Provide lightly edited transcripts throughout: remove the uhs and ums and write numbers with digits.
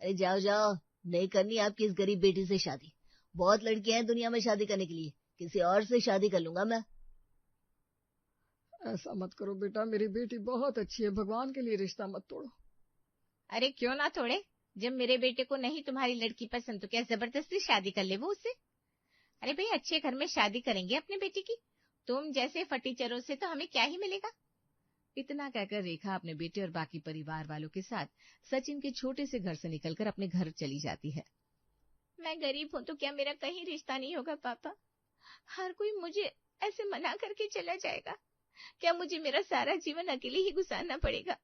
अरे जाओ जाओ, नहीं करनी आपकी इस गरीब बेटी से शादी। बहुत लड़कियां हैं दुनिया में शादी करने के लिए, किसी और से शादी कर लूंगा मैं। ऐसा मत करो बेटा, मेरी बेटी बहुत अच्छी है, भगवान के लिए रिश्ता मत तोड़ो। अरे क्यों ना तोड़े, जब मेरे बेटे को नहीं तुम्हारी लड़की पसंद तो क्या जबरदस्ती शादी कर ले वो उससे। अरे भाई अच्छे घर में शादी करेंगे अपने बेटे की, तुम जैसे फटीचरों से तो हमें क्या ही मिलेगा। इतना कहकर रेखा अपने बेटे और बाकी परिवार वालों के साथ सचिन के छोटे से घर से निकलकर अपने घर चली जाती है। मैं गरीब हूं तो क्या मेरा कहीं रिश्ता नहीं होगा पापा? हर कोई मुझे ऐसे मना करके चला जाएगा, क्या मुझे मेरा सारा जीवन अकेले ही गुजारना पड़ेगा?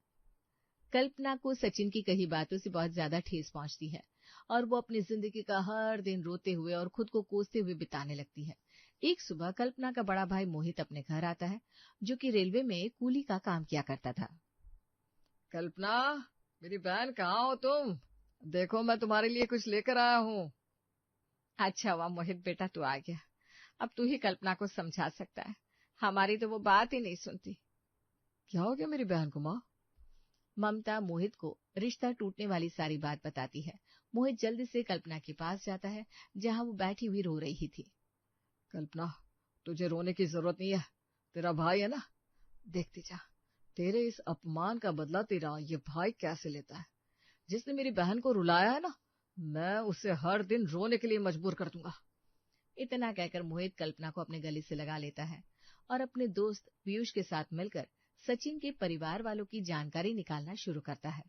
कल्पना को सचिन की कही बातों से बहुत ज्यादा ठेस पहुंचती है और वो अपनी जिंदगी का हर दिन रोते हुए और खुद को कोसते हुए बिताने लगती है। एक सुबह कल्पना का बड़ा भाई मोहित अपने घर आता है, जो कि रेलवे में कूली का काम किया करता था। कल्पना, मेरी बहन, कहाँ हो तुम? देखो मैं तुम्हारे लिए कुछ लेकर आया हूँ। अच्छा हुआ मोहित बेटा तू आ गया, अब तू ही कल्पना को समझा सकता है, हमारी तो वो बात ही नहीं सुनती। क्या हो गया मेरी बहन को माँ? ममता मोहित को रिश्ता टूटने वाली सारी बात बताती है। मोहित जल्दी से कल्पना के पास जाता है, जहां वो बैठी हुई रो रही थी। कल्पना, तुझे रोने की जरूरत नहीं है, तेरा भाई है ना, देखती जा, तेरे इस अपमान का बदला तेरा ये भाई कैसे लेता है। जिसने मेरी बहन को रुलाया है ना, मैं उसे हर दिन रोने के लिए मजबूर कर दूंगा। इतना कहकर मोहित कल्पना को अपने गले से लगा लेता है और अपने दोस्त पीयूष के साथ मिलकर सचिन के परिवार वालों की जानकारी निकालना शुरू करता है।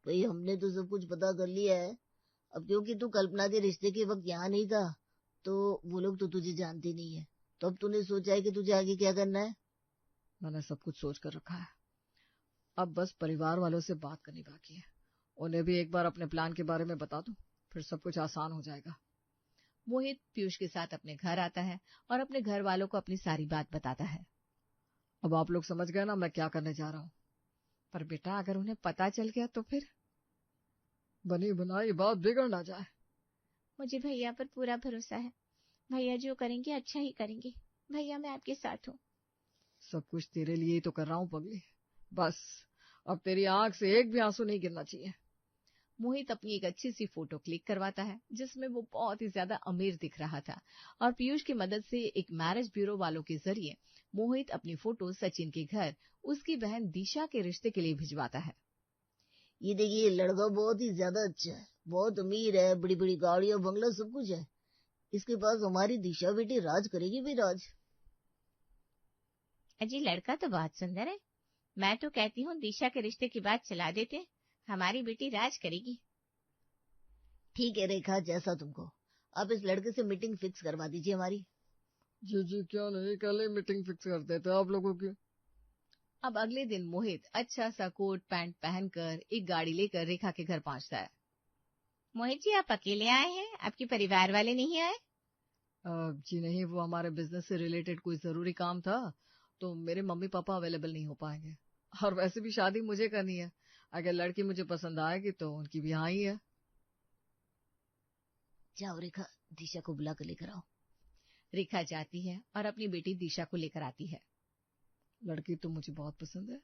भाई हमने तो सब कुछ पता कर लिया है। अब क्योंकि तू कल्पना के रिश्ते के वक्त यहाँ नहीं था, तो वो लोग तो तुझे जानते नहीं है। तो अब तूने सोचा है कि तुझे आगे क्या करना है? मैंने सब कुछ सोच कर रखा है, अब बस परिवार वालों से बात करनी बाकी है। उन्हें भी एक बार अपने प्लान के बारे में बता दूं, फिर सब कुछ आसान हो जाएगा। मोहित पीयूष के साथ अपने घर आता है और अपने घर वालों को अपनी सारी बात बताता है। अब आप लोग समझ गए ना मैं क्या करने जा रहा हूँ। पर बेटा अगर उन्हें पता चल गया तो फिर? बनी बनाई बात बिगड़ ना जाए। मुझे भैया पर पूरा भरोसा है, भैया जो करेंगे अच्छा ही करेंगे। भैया मैं आपके साथ हूँ। सब कुछ तेरे लिए ही तो कर रहा हूँ पगली, बस अब तेरी आंख से एक भी आंसू नहीं गिरना चाहिए। मोहित अपनी एक अच्छी सी फोटो क्लिक करवाता है, जिसमें वो बहुत ही ज्यादा अमीर दिख रहा था, और पीयूष की मदद से एक मैरिज ब्यूरो वालों के जरिए मोहित अपनी फोटो सचिन के घर उसकी बहन दिशा के रिश्ते के लिए भिजवाता है। ये देखिए, लड़का बहुत ही ज्यादा अच्छा है, बहुत अमीर है, बड़ी बड़ी गाड़ियां बंगला सब कुछ है। इसके पास हमारी दिशा बेटी राज करेगी भी राज। अजी लड़का तो बहुत सुंदर है, मैं तो कहती हूँ दिशा के रिश्ते की बात चला देते, हमारी बेटी राज करेगी। ठीक है रेखा, जैसा तुमको। आप इस लड़के से मीटिंग फिक्स करवा दीजिए हमारी। जी जी क्यों नहीं, कल ही मीटिंग फिक्स कर देते आप लोगों की। अब अगले दिन मोहित अच्छा सा कोट पैंट पहनकर एक गाड़ी लेकर रेखा के घर पहुंचता है। मोहित जी आप अकेले आए हैं, आपके परिवार वाले नहीं आए? जी नहीं, वो हमारे बिजनेस से रिलेटेड कोई जरूरी काम था, तो मेरे मम्मी पापा अवेलेबल नहीं हो पाएंगे। और वैसे भी शादी मुझे करनी है, अगर लड़की मुझे पसंद आएगी तो उनकी भी हाँ ही है। जाओ रेखा, दिशा को बुला कर लेकर आओ। रेखा जाती है और अपनी बेटी दिशा को लेकर आती है। लड़की तो मुझे बहुत पसंद है,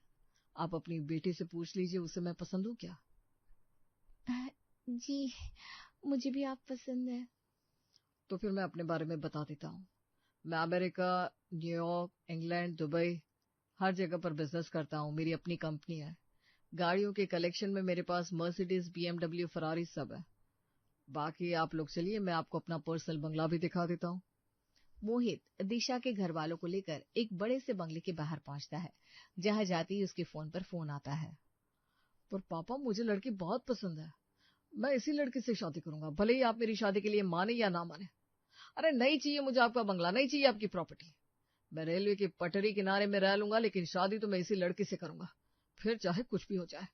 आप अपनी बेटी से पूछ लीजिए उसे मैं पसंद हूँ क्या। जी मुझे भी आप पसंद है। तो फिर मैं अपने बारे में बता देता हूँ। मैं अमेरिका, न्यूयॉर्क, इंग्लैंड, दुबई हर जगह पर बिजनेस करता हूँ। मेरी अपनी कंपनी है। गाड़ियों के कलेक्शन में मेरे पास मर्सिडीज, बीएमडब्ल्यू, फरारी सब है। बाकी आप लोग चलिए, मैं आपको अपना पर्सनल बंगला भी दिखा देता हूँ। मोहित दिशा के घर वालों को लेकर एक बड़े से बंगले के बाहर पहुंचता है, जहां जाते ही उसके फोन पर फोन आता है। पर पापा, मुझे लड़की बहुत पसंद है, मैं इसी लड़की से शादी करूंगा, भले ही आप मेरी शादी के लिए माने या ना माने। अरे नहीं चाहिए मुझे आपका बंगला, नहीं चाहिए आपकी प्रॉपर्टी। मैं रेलवे की पटरी किनारे में रह लूंगा, लेकिन शादी तो मैं इसी लड़की से करूंगा, फिर चाहे कुछ भी हो जाए।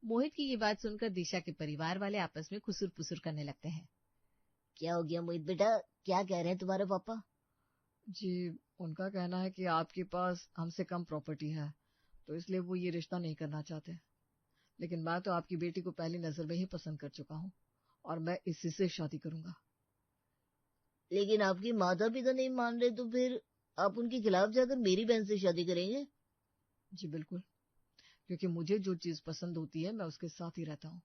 मोहित की ये बात सुनकर दिशा के परिवार वाले आपस में खुसुर पुसुर करने लगते हैं। क्या हो गया मोहित बेटा, क्या कह रहे हैं तुम्हारे पापा? जी, उनका कहना है कि आपके पास हमसे कम प्रॉपर्टी है, तो इसलिए वो ये रिश्ता नहीं करना चाहते। लेकिन मैं तो आपकी बेटी को पहली नजर में ही पसंद कर चुका हूँ, और मैं इसी से शादी करूंगा। लेकिन आपकी माता पिता नहीं मान रहे, तो फिर आप उनके खिलाफ जाकर मेरी बहन से शादी करेंगे? जी बिल्कुल, क्योंकि मुझे जो चीज पसंद होती है मैं उसके साथ ही रहता हूँ,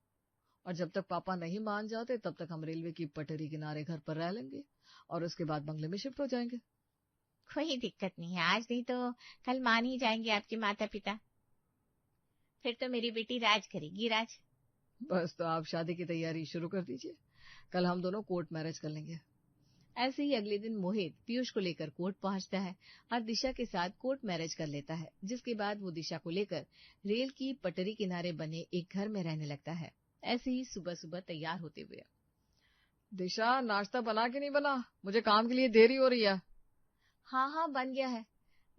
और जब तक पापा नहीं मान जाते तब तक हम रेलवे की पटरी किनारे घर पर रह लेंगे और उसके बाद बंगले में शिफ्ट हो जाएंगे। कोई दिक्कत नहीं है, आज नहीं तो कल मान ही जाएंगे आपके माता पिता। फिर तो मेरी बेटी राज करेगी, राज। बस तो आप शादी की तैयारी शुरू कर दीजिए, कल हम दोनों कोर्ट मैरिज कर लेंगे। ऐसे ही अगले दिन मोहित पीयूष को लेकर कोर्ट पहुंचता है और दिशा के साथ कोर्ट मैरिज कर लेता है, जिसके बाद वो दिशा को लेकर रेल की पटरी किनारे बने एक घर में रहने लगता है। ऐसे ही सुबह सुबह तैयार होते हुए, दिशा नाश्ता बना के नहीं बना, मुझे काम के लिए देरी हो रही है। हाँ बन गया है,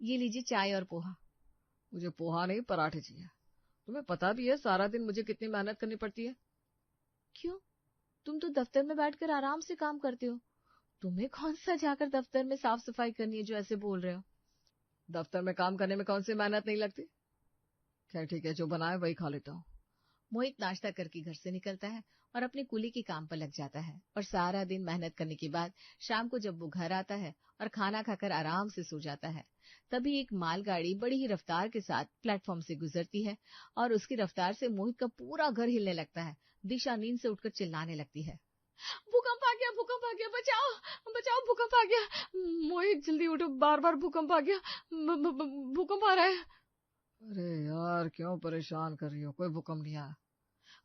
ये लीजिए चाय और पोहा। मुझे पोहा नहीं, पराठे चाहिए। तुम्हें पता भी है सारा दिन मुझे कितनी मेहनत करनी पड़ती है। क्यों, तुम तो दफ्तर में बैठकर आराम से काम करते हो, तुम्हें कौन सा जाकर दफ्तर में साफ सफाई करनी है जो ऐसे बोल रहे हो। दफ्तर में काम करने में कौन सी मेहनत नहीं लगती। खैर ठीक है, जो बनाए वही खा लेता हूँ। मोहित नाश्ता करके घर से निकलता है और अपने कुली के काम पर लग जाता है और सारा दिन मेहनत करने के बाद शाम को जब वो घर आता है और खाना खाकर आराम से सो जाता है, तभी एक मालगाड़ी बड़ी ही रफ्तार के साथ प्लेटफॉर्म से गुजरती है और उसकी रफ्तार से मोहित का पूरा घर हिलने लगता है। दिशा नींद से उठकर चिल्लाने लगती है, भूकंप आ गया, भूकंप आ गया, बचाओ बचाओ, भूकंप आ गया। मोहित जल्दी उठो, बार बार भूकंप आ गया, भूकंप आ रहा है। अरे यार क्यों परेशान कर रही हो, कोई भूकंप नहीं आया।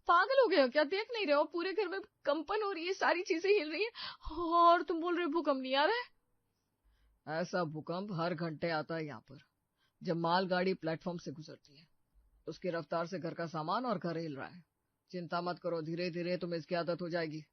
पागल हो गए हो क्या, देख नहीं रहे हो पूरे घर में कंपन हो रही है, सारी चीजें हिल रही है और तुम बोल रहे हो भूकंप नहीं आ रहा है। ऐसा भूकंप हर घंटे आता है यहाँ पर, जब मालगाड़ी प्लेटफॉर्म से गुजरती है। उसकी रफ्तार से घर का सामान और घर हिल रहा है। चिंता मत करो, धीरे धीरे तुम्हें इसकी आदत हो जाएगी।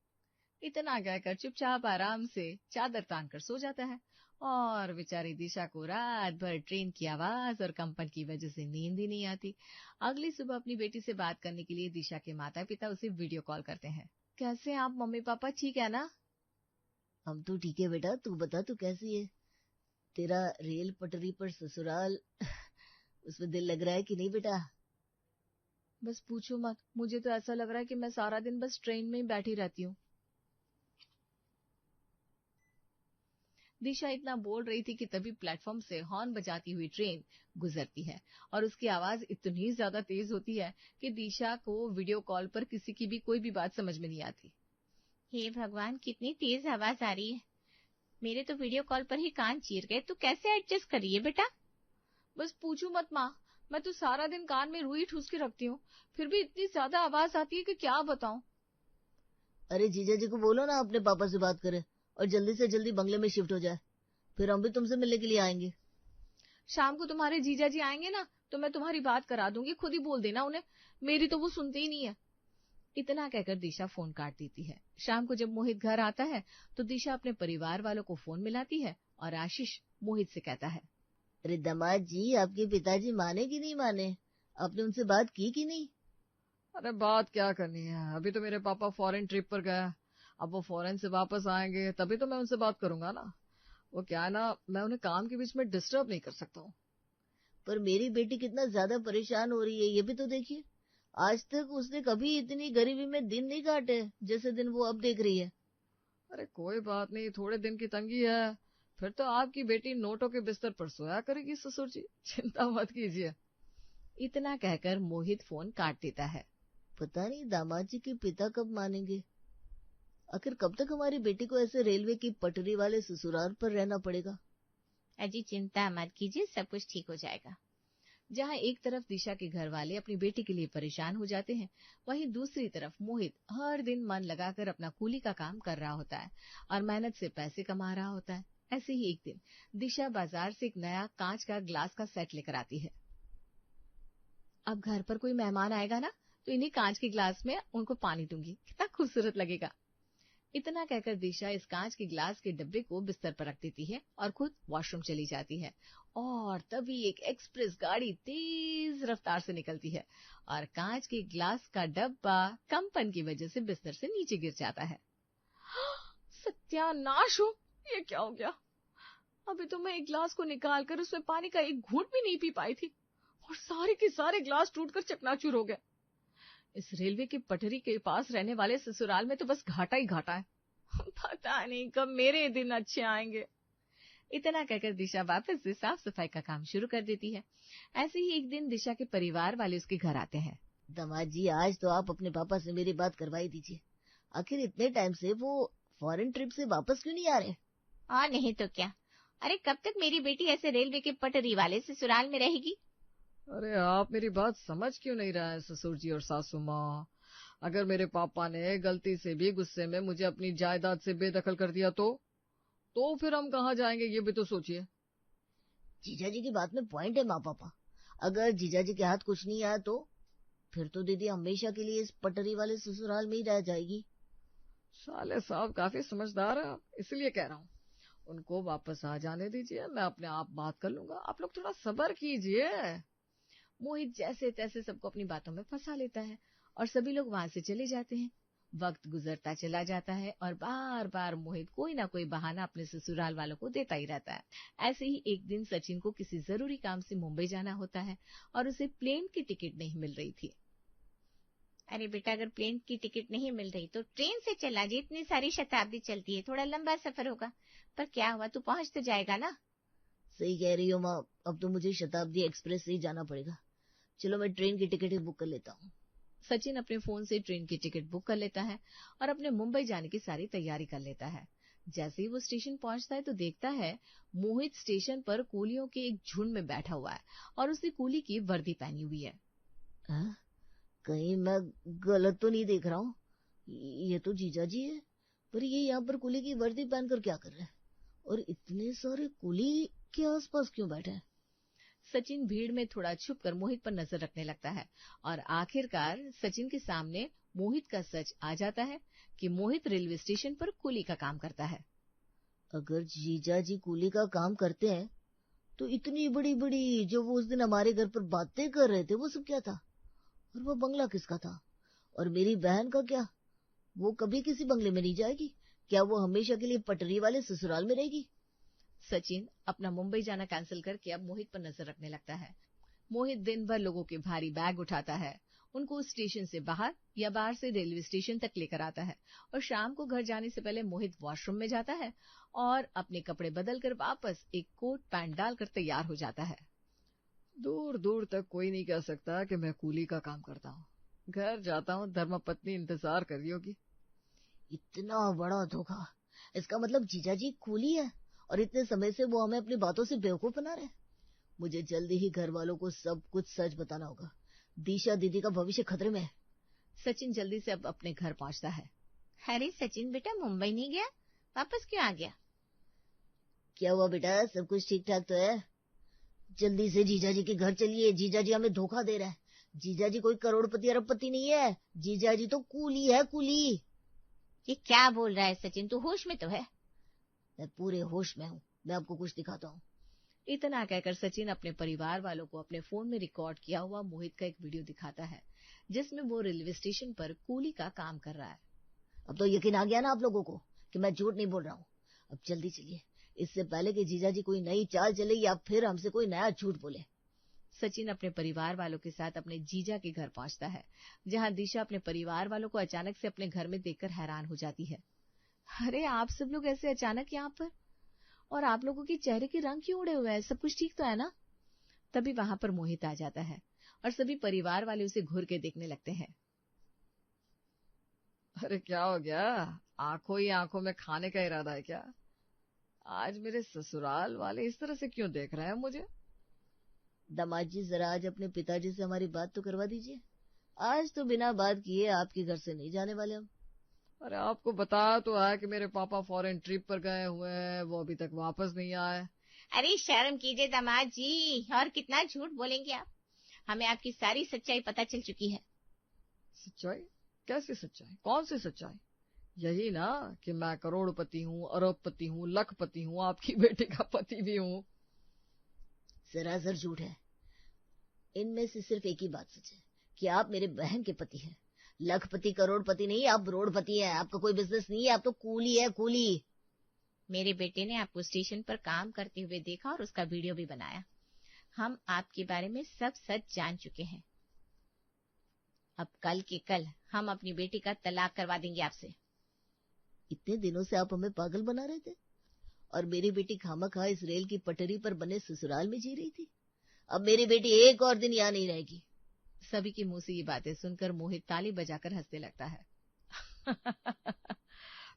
इतना कहकर चुपचाप आराम से चादर तान कर सो जाता है और बेचारी दिशा को रात भर ट्रेन की आवाज और कंपन की वजह से नींद ही नहीं आती। अगली सुबह अपनी बेटी से बात करने के लिए दिशा के माता पिता उसे वीडियो कॉल करते हैं। कैसे हैं आप मम्मी पापा, ठीक है ना? हम तो ठीक है बेटा, तू बता तू कैसी है? तेरा रेल पटरी पर ससुराल उसमें दिल लग रहा है कि नहीं बेटा? बस पूछो मत, मुझे तो ऐसा लग रहा है कि मैं सारा दिन बस ट्रेन में ही बैठी रहती हूँ। दिशा इतना बोल रही थी कि तभी प्लेटफॉर्म से हॉर्न बजाती हुई ट्रेन गुजरती है और उसकी आवाज इतनी ज्यादा तेज होती है कि दिशा को वीडियो कॉल पर किसी की भी कोई भी बात समझ में नहीं आती। हे भगवान, कितनी तेज आवाज आ रही है, मेरे तो वीडियो कॉल पर ही कान चीर गए। तू कैसे एडजस्ट कर रही है बेटा? बस पूछू मत माँ, मैं तो सारा दिन कान में रुई ठूस के रखती हूँ, फिर भी इतनी ज्यादा आवाज आती है कि क्या बताऊं। अरे जीजा जी को बोलो ना अपने पापा से बात करे और जल्दी से जल्दी बंगले में शिफ्ट हो जाए, फिर हम भी तुमसे मिलने के लिए आएंगे। शाम को तुम्हारे जीजा जी आएंगे ना तो मैं तुम्हारी बात करा दूंगी, खुद ही बोल देना उन्हें, मेरी तो वो सुनते ही नहीं है। इतना कहकर दिशा फोन काट देती है। शाम को जब मोहित घर आता है तो दिशा अपने परिवार वालों को फोन मिलाती है और आशीष मोहित से कहता है, अरे दामाद जी, आपके पिताजी माने कि नहीं माने? आपने उनसे बात की कि नहीं? अरे बात क्या करनी है, अभी तो मेरे पापा फॉरेन ट्रिप पर गए, अब वो फॉरेन से वापस आएंगे तभी तो मैं उनसे बात करूंगा ना। वो क्या है ना, मैं उन्हें काम के बीच में डिस्टर्ब नहीं कर सकता हूँ। पर मेरी बेटी कितना ज्यादा परेशान हो रही है, ये भी तो देखिए। आज तक उसने कभी इतनी गरीबी में दिन नहीं काटे जैसे दिन वो अब देख रही है। अरे कोई बात नहीं, थोड़े दिन की तंगी है, फिर तो आपकी बेटी नोटों के बिस्तर पर सोया करेगी ससुर जी, चिंता मत कीजिए। इतना कहकर मोहित फोन काट देता है। पता नहीं दामाद जी के पिता कब मानेंगे। आखिर कब तक हमारी बेटी को ऐसे रेलवे की पटरी वाले ससुराल पर रहना पड़ेगा? अजी चिंता मत कीजिए, सब कुछ ठीक हो जाएगा। जहाँ एक तरफ दिशा के घर वाले अपनी बेटी के लिए परेशान हो जाते हैं, वहीं दूसरी तरफ मोहित हर दिन मन लगाकर अपना कूली का काम कर रहा होता है और मेहनत से पैसे कमा रहा होता है। ऐसे ही एक दिन दिशा बाजार से एक नया कांच का ग्लास का सेट लेकर आती है। अब घर पर कोई मेहमान आएगा ना तो इन्हीं कांच के ग्लास में उनको पानी दूंगी, कितना खूबसूरत लगेगा। इतना कहकर दिशा इस कांच के ग्लास के डब्बे को बिस्तर पर रख देती है और खुद वॉशरूम चली जाती है और तभी एक एक्सप्रेस गाड़ी तेज रफ्तार से निकलती है और कांच के ग्लास का डब्बा कंपन की वजह से बिस्तर से नीचे गिर जाता है। सत्यानाश हो, ये क्या हो गया? अभी तो मैं एक ग्लास को निकालकर उसमें पानी का एक घूंट भी नहीं पी पाई थी और सारे के सारे ग्लास टूटकर चकनाचूर हो गए। इस रेलवे की पटरी के पास रहने वाले ससुराल में तो बस घाटा ही घाटा है, पता नहीं कब मेरे दिन अच्छे आएंगे। इतना कहकर दिशा वापस से साफ सफाई का काम शुरू कर देती है। ऐसे ही एक दिन दिशा के परिवार वाले उसके घर आते हैं। दामाद जी, आज तो आप अपने पापा से मेरी बात करवाई दीजिए। आखिर इतने टाइम से वो फॉरेन ट्रिप से वापस क्यों नहीं आ रहे? और नहीं तो क्या। अरे कब तक मेरी बेटी ऐसे रेलवे के पटरी वाले ससुराल में रहेगी? अरे आप मेरी बात समझ क्यों नहीं रहे हैं ससुर जी और सासू माँ? अगर मेरे पापा ने गलती से भी गुस्से में मुझे अपनी जायदाद से बेदखल कर दिया तो फिर हम कहाँ जाएंगे, ये भी तो सोचिए। जीजा जी की बात में पॉइंट है माँ पापा। अगर जीजा जी के हाथ कुछ नहीं आया तो फिर तो दीदी हमेशा के लिए इस पटरी वाले ससुराल में ही रह जाएगी। साले साहब काफी समझदार है, इसलिए कह रहा हूँ उनको वापस आ जाने दीजिए, मैं अपने आप बात कर लूंगा, आप लोग थोड़ा सब्र कीजिए। मोहित जैसे तैसे सबको अपनी बातों में फंसा लेता है और सभी लोग वहां से चले जाते हैं। वक्त गुजरता चला जाता है और बार बार मोहित कोई ना कोई बहाना अपने ससुराल वालों को देता ही रहता है। ऐसे ही एक दिन सचिन को किसी जरूरी काम से मुंबई जाना होता है और उसे प्लेन की टिकट नहीं मिल रही थी। अरे बेटा, अगर प्लेन की टिकट नहीं मिल रही तो ट्रेन से चला जी, इतनी सारी शताब्दी चलती है, थोड़ा लंबा सफर होगा। पर क्या हुआ, तू पहुंच तो जाएगा ना? सही कह रही हो माँ, अब तो मुझे शताब्दी एक्सप्रेस से ही जाना पड़ेगा। चलो मैं ट्रेन की टिकट ही बुक कर लेता हूँ। सचिन अपने फोन से ट्रेन की टिकट बुक कर लेता है और अपने मुंबई जाने की सारी तैयारी कर लेता है। जैसे ही वो स्टेशन पहुंचता है तो देखता है मोहित स्टेशन पर कूलियों के एक झुंड में बैठा हुआ है और उसने कूली की वर्दी पहनी हुई है। कहीं मैं गलत तो नहीं देख रहा हूँ? ये तो जीजा जी है, पर ये यहाँ पर कुली की वर्दी पहनकर क्या कर रहे हैं? और इतने सारे कुली के आसपास क्यों बैठे हैं? सचिन भीड़ में थोड़ा छुपकर मोहित पर नजर रखने लगता है और आखिरकार सचिन के सामने मोहित का सच आ जाता है कि मोहित रेलवे स्टेशन पर कूली का काम करता है। अगर जीजा जी कूली का काम करते हैं तो इतनी बड़ी बड़ी जो वो उस दिन हमारे घर पर बातें कर रहे थे वो सब क्या था? और वो बंगला किसका था? और मेरी बहन का क्या? वो कभी किसी बंगले में नहीं जाएगी क्या? वो हमेशा के लिए पटरी वाले ससुराल में रहेगी? सचिन अपना मुंबई जाना कैंसिल करके अब मोहित पर नजर रखने लगता है। मोहित दिन भर लोगों के भारी बैग उठाता है, उनको स्टेशन से बाहर या बाहर से रेलवे स्टेशन तक लेकर आता है और शाम को घर जाने से पहले मोहित वॉशरूम में जाता है और अपने कपड़े बदलकर वापस एक कोट पैंट डालकर तैयार हो जाता है। दूर दूर तक कोई नहीं कह सकता कि मैं कूली का काम करता हूँ। घर जाता हूँ, धर्मपत्नी इंतजार कर रही होगी। इतना बड़ा धोखा! इसका मतलब जीजा जी कूली है और इतने समय से वो हमें अपनी बातों से बेवकूफ बना रहे हैं। मुझे जल्दी ही घर वालों को सब कुछ सच बताना होगा। दिशा दीदी का भविष्य खतरे में है। सचिन जल्दी से अब अपने घर पहुंचता है। अरे सचिन बेटा, मुंबई नहीं गया, वापस क्यों आ गया? क्या हुआ बेटा, सब कुछ ठीक ठाक तो है? जल्दी से जीजा जी के घर चलिए, जीजा जी हमें धोखा दे रहा है। जीजा जी कोई करोड़पति अरबपति नहीं है, जीजा जी तो कूली है, कूली। ये क्या बोल रहा है सचिन, तू होश में तो है? मैं पूरे होश में हूँ, मैं आपको कुछ दिखाता हूँ। इतना कहकर सचिन अपने परिवार वालों को अपने फोन में रिकॉर्ड किया हुआ मोहित का एक वीडियो दिखाता है जिसमें वो रेलवे स्टेशन पर कूली का काम कर रहा है। अब तो यकीन आ गया ना आप लोगों को कि मैं झूठ नहीं बोल रहा हूँ। अब जल्दी चलिए, इससे पहले कि जीजा जी कोई नई चाल चले या फिर हमसे कोई नया झूठ बोले। सचिन अपने परिवार वालों के साथ अपने जीजा के घर पहुंचता है जहां दिशा अपने परिवार वालों को अचानक से अपने घर में देखकर हैरान हो जाती है। अरे आप सब लोग ऐसे अचानक यहाँ पर, और आप लोगों के चेहरे के रंग क्यों उड़े हुए हैं? सब कुछ ठीक तो है ना? तभी वहां पर मोहित आ जाता है और सभी परिवार वाले उसे घूर के देखने लगते हैं। अरे क्या हो गया, आंखों ही आंखों में खाने का इरादा है क्या? आज मेरे ससुराल वाले इस तरह से क्यों देख रहे हैं मुझे? दामाद जी, जरा आज अपने पिताजी से हमारी बात तो करवा दीजिए। आज तो बिना बात किए आपके घर से नहीं जाने वाले हम। अरे आपको बताया तो है कि मेरे पापा फॉरेन ट्रिप पर गए हुए हैं, वो अभी तक वापस नहीं आए। अरे शर्म कीजिए दामाद जी, और कितना झूठ बोलेंगे आप? हमें आपकी सारी सच्चाई पता चल चुकी है। सच्चाई? कैसी सच्चाई? कौन सी सच्चाई? यही ना कि मैं करोड़पति हूँ, अरबपति हूँ, लखपति हूँ, आपकी बेटी का पति भी हूँ। सरासर झूठ है। इनमें से सिर्फ एक ही बात सच है कि आप मेरे बहन के पति हैं। लखपति करोड़पति नहीं, आप रोडपति हैं। आपका कोई बिजनेस नहीं है, आप तो कूली है, कूली। मेरे बेटे ने आपको स्टेशन पर काम करते हुए देखा और उसका वीडियो भी बनाया। हम आपके बारे में सब सच जान चुके हैं। अब कल के कल हम अपनी बेटी का तलाक करवा देंगे आपसे। इतने दिनों से आप हमें पागल बना रहे थे और मेरी बेटी खामखा इस रेल की पटरी पर बने ससुराल में जी रही थी। अब मेरी बेटी एक और दिन यहाँ नहीं रहेगी। सभी के मुंह से ये बातें सुनकर मोहित ताली बजाकर हंसने लगता है।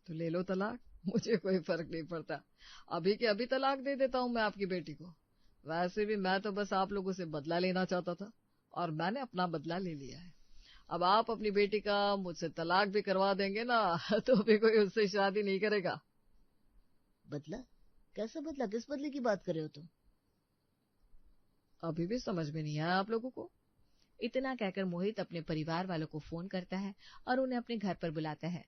तो ले लो तलाक, मुझे कोई फर्क नहीं पड़ता। अभी के अभी तलाक दे देता हूँ मैं आपकी बेटी को। वैसे भी मैं तो बस आप लोगों से बदला लेना चाहता था और मैंने अपना बदला ले लिया है। अब आप अपनी बेटी का मुझसे तलाक भी करवा देंगे ना तो भी कोई उससे शादी नहीं करेगा। बदला? कैसा बदला? किस बदले की बात कर रहे हो तुम? अभी भी समझ में नहीं आया आप लोगों को? इतना कहकर मोहित अपने परिवार वालों को फोन करता है और उन्हें अपने घर पर बुलाता है।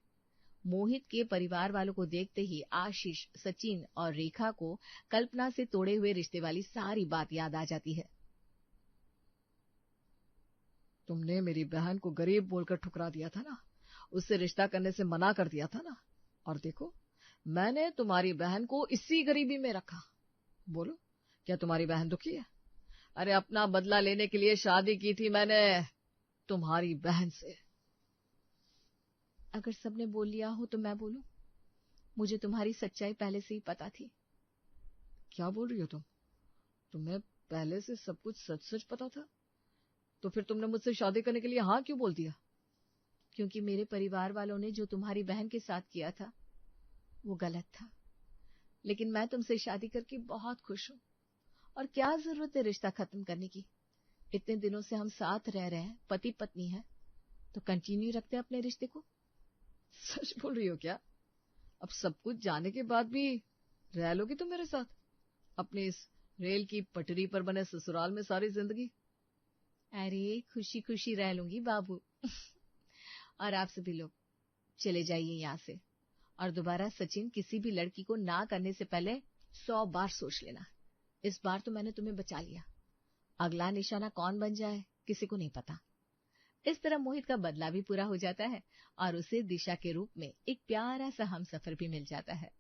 मोहित के परिवार वालों को देखते ही आशीष, सचिन और रेखा को कल्पना से तोड़े हुए रिश्ते वाली सारी बात याद आ जाती है। तुमने मेरी बहन को गरीब बोलकर ठुकरा दिया था ना, उससे रिश्ता करने से मना कर दिया था ना, और देखो मैंने तुम्हारी बहन को इसी गरीबी में रखा। बोलो, क्या तुम्हारी बहन दुखी है? अरे अपना बदला लेने के लिए शादी की थी मैंने तुम्हारी बहन से। अगर सबने बोल लिया हो तो मैं बोलूं? मुझे तुम्हारी सच्चाई पहले से ही पता थी। क्या बोल रही हो तुम? तुम्हें पहले से सब कुछ सच सच पता था? तो फिर तुमने मुझसे शादी करने के लिए हाँ क्यों बोल दिया? क्योंकि मेरे परिवार वालों ने जो तुम्हारी बहन के साथ किया था वो गलत था। लेकिन मैं तुमसे शादी करके बहुत खुश हूं, और क्या जरूरत है रिश्ता खत्म करने की? इतने दिनों से हम साथ रह रहे हैं, पति पत्नी है, तो कंटिन्यू रखते हैं अपने रिश्ते को। सच बोल रही हो क्या? अब सब कुछ जाने के बाद भी रह लोगी तुम मेरे साथ अपने इस रेल की पटरी पर बने ससुराल में सारी जिंदगी? अरे खुशी खुशी रह लूंगी बाबू। और आप सभी लोग चले जाइए यहाँ से, और दोबारा सचिन किसी भी लड़की को ना करने से पहले 100 बार सोच लेना। इस बार तो मैंने तुम्हें बचा लिया, अगला निशाना कौन बन जाए किसी को नहीं पता। इस तरह मोहित का बदला भी पूरा हो जाता है और उसे दिशा के रूप में एक प्यारा सा हमसफर भी मिल जाता है।